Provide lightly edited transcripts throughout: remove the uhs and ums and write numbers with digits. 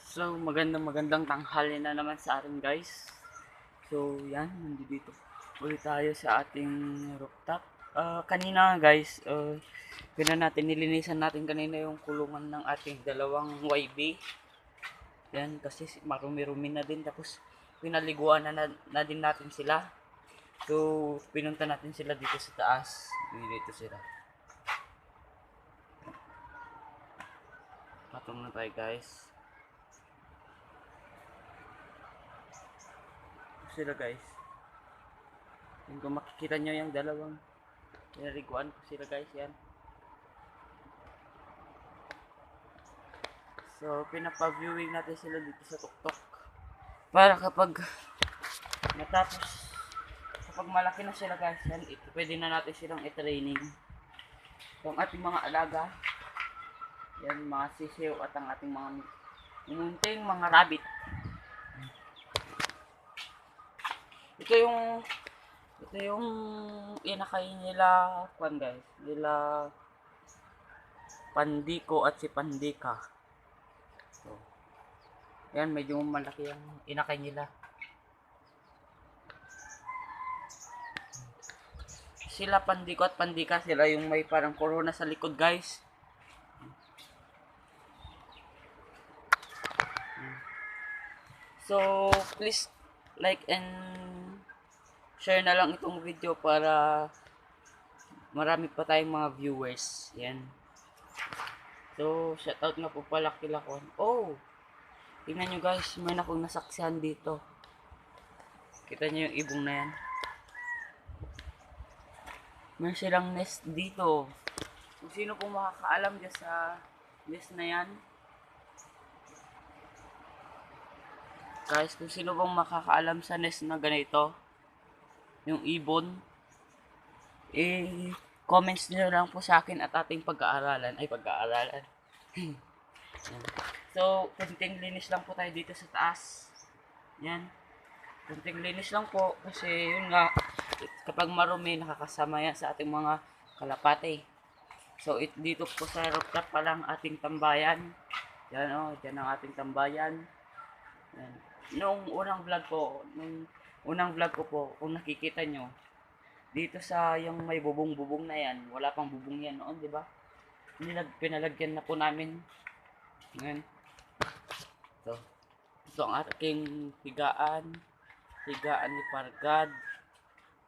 So, magandang tanghali na naman sa atin guys. So, yan, nandito ulit tayo sa ating rooftop. Kanina guys, nilinisan natin kanina yung kulungan ng ating dalawang YB. Yan, kasi marumi-rumi na din. Tapos, pinaliguan na din natin sila. So, pinunta natin sila dito sa taas. Dito sila. Patong na tayo guys. Sila guys. Kung makikita nyo yung dalawang pinaliguan ko sila guys, yan. So, pinapa-viewing natin sila dito sa tuktok. Para kapag malaki na sila guys, yan, pwede na natin silang i-training. So, ang ating mga alaga, yan, mga sisiw at ang ating mga munting mga rabbit. Ito yung inakay nila, guys, nila Pandiko at si Pandika. So, yan, medyo malaki ang inakay nila. Sila Pandiko at Pandika, sila yung may parang corona sa likod guys. So, please like and share na lang itong video para marami pa tayong mga viewers. Yan. So, shoutout nga po pala kila Kon. Oh! Tingnan nyo guys, may akong nasaksihan dito. Kita nyo yung ibong na yan. May silang nest dito. Kung sino pong makakaalam dyan sa nest na yan. Guys, kung sino bang makakaalam sa nest na ganito, yung ibon, comments nyo lang po sa akin at ating pag-aaralan. So, kunting linis lang po tayo dito sa taas. Yan. Kunting linis lang po kasi yun nga, kapag marumi, nakakasama yan sa ating mga kalapate. So, dito po sa rooftop pa lang ating tambayan. Yan o, dyan ang ating tambayan. Yan. Nung unang vlog ko po, kung nakikita nyo, dito sa yung may bubong-bubong na yan, wala pang bubong yan noon, di ba? Pinalagyan na po namin. Ngayon. Ito ang aking higaan ni Pargad,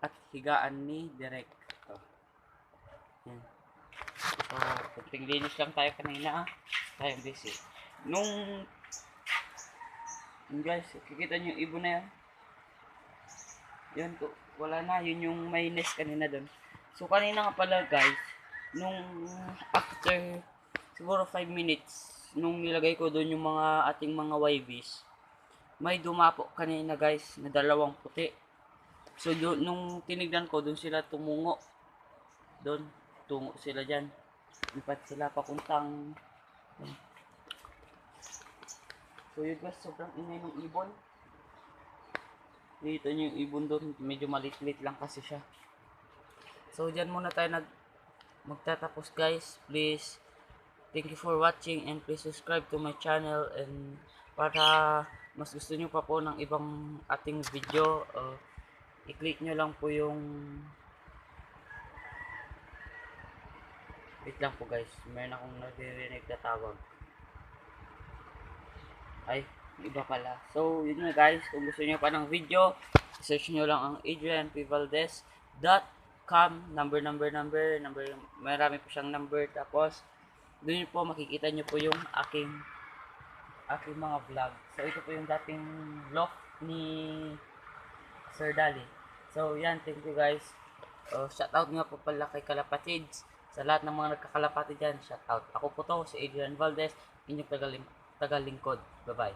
at higaan ni Direk. Yan. So, kunting linis lang tayo kanina, tayong busy. Guys, kikita nyo yung ibon na yan. Yun, wala na. Yun yung may nest kanina doon. So, kanina nga pala guys, after siguro 5 minutes, nung nilagay ko doon yung mga ating mga YBs, may dumapo kanina guys, na dalawang puti. So, nung tinignan ko, doon sila tumungo. Tungo sila dyan. Lipat sila papuntang. So yun guys, sobrang ingay ng ibon. Dito nyo yung ibon doon, medyo malit-lit lang kasi siya. So dyan muna tayo magtatapos guys. Please, thank you for watching and please subscribe to my channel, and para mas gusto nyo pa po ng ibang ating video, i-click nyo lang po yung wait lang po guys, mayroon akong naririnig na tawag. Ay, iba pala. So, yun nga guys, kung gusto niyo pa ng video, search nyo lang ang adrianpvaldez.com, number, marami po siyang number, tapos, doon po makikita nyo po yung aking mga vlog. So, ito po yung dating loft ni Sir Dali. So, yan, thank you guys. Shoutout nga po pala kay Kalapatids. Sa lahat ng mga nagkakalapati dyan, shoutout. Ako po to, si Adrian Valdez, inyong tagalingkod. Bye-bye.